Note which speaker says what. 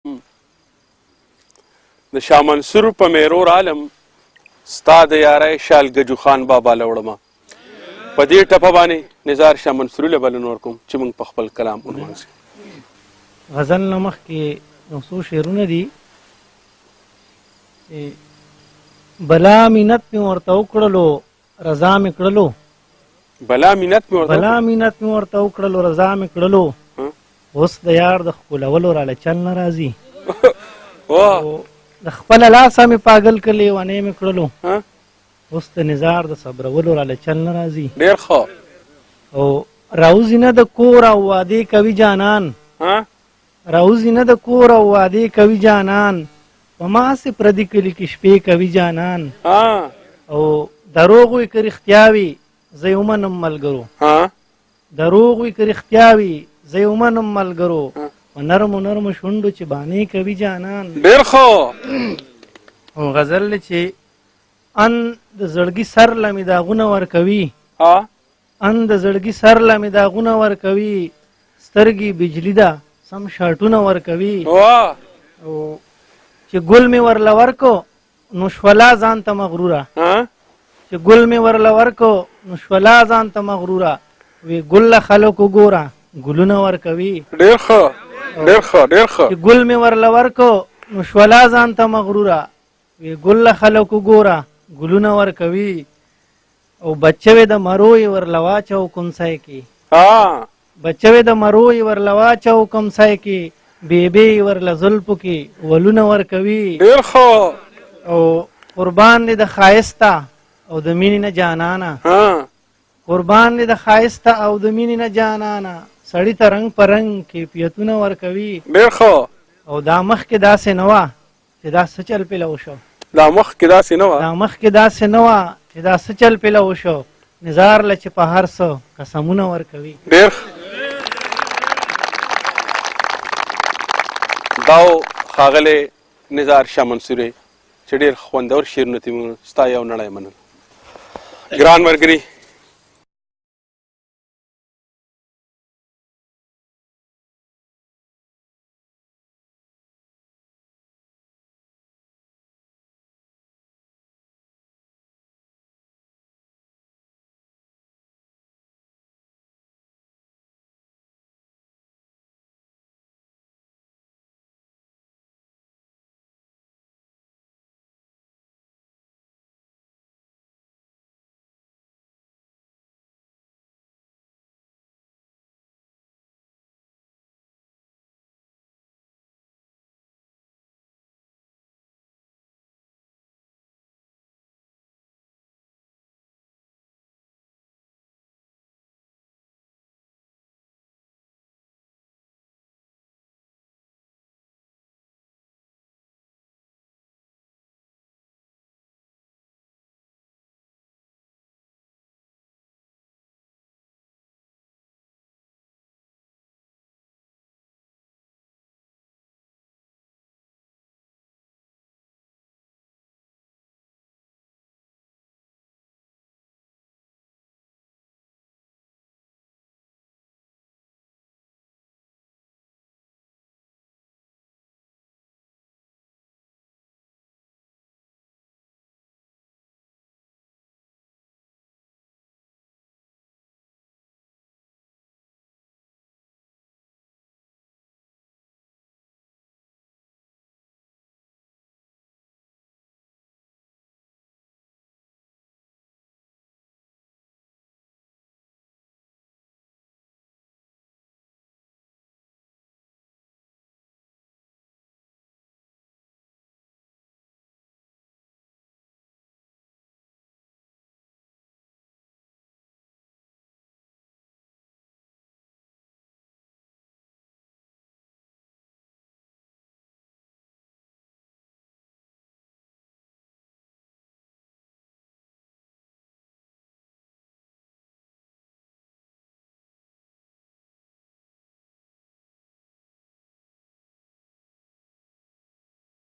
Speaker 1: د شاه منصور په میرور عالم ستا د یارۍ شال ګجو خان بابا له وړمه په دې ټپه باندې نزار شاه منصوري له بلنه ورکوم چې موږ په خپل کلام ونمانځو.
Speaker 2: غزل نه مخکې یو څو شعرونه دي. بلا منت مې ورته وکړلو رضا مې کړلو.
Speaker 1: بلا منت مې
Speaker 2: ورته وکړلو رضا مې کړلو. اوس د یار د ښکلولو راله چل نه راځي. د خپله لاسه مې پاگل کړ لیونی مې کړلو. اوس د نظار د صبرولو راله چل نه راځي.
Speaker 1: ډېر ښه.
Speaker 2: او راوځي نه د کور او وعدې کوي جانان. راوځي نه د کور او وعدې کوي جانان. په ما هسې پردي کلي کې شپې کوي جانان. او دروغ وي که رښتیا وي زه یې ومنم ملګرو. دروغ وي که رښتیا وي زه یې ومنم ملګرو. په نرمو نرمو شونډو چې بانې کوي جانان.
Speaker 1: ډېر ښه.
Speaker 2: او غزل دی چې ان د زړګي سر له مې داغونه ورکوي. ان د زړګي سر له مې داغونه ورکوي. سترګې بجلي ده سم شاټونه ورکوي. او چې ګل مې ورله ورکو نو شولا ځان ته مغروره. چې ګل مې ورله ورکو نو شولا ځان ته مغروره. وی ګل له خلکو ګوره ګلونه ورکوي.
Speaker 1: ډېر ښه. ډېر ښه. ډېر ښه.
Speaker 2: چې ګل مې ورله ورکو نو شولا ځان ته مغروره. وی ګل له خلکو ګوره ګلونه ورکوي. او بچه وې د مرو یې ورله واچو کمسای کې. بچه وې د مرو یې ورله واچو کمسای کې. بیبې یې ورله زلفو کې ولونه ورکوي.
Speaker 1: ډېر ښه.
Speaker 2: او قربان دې د ښایسته او د مینې نه جانانه. قربان دې د ښایسته او د مینې نه جانانه. سړي ته رنګ په رنګ کیفیتونه ورکوي.
Speaker 1: ډېر ښه.
Speaker 2: او دا مخکې داسې نه وه چې دا څه چل پې له وشو.
Speaker 1: دا مخکې داسې نه وه چې دا څه چل پې له وشو. نظار له چې په هر څه قسمونه ورکوي. ډېر دا ښاغلی نظار شاه منصوري چې ډېر خوندور شعرونه ترې ستا یو نړی منل. ګران ملګري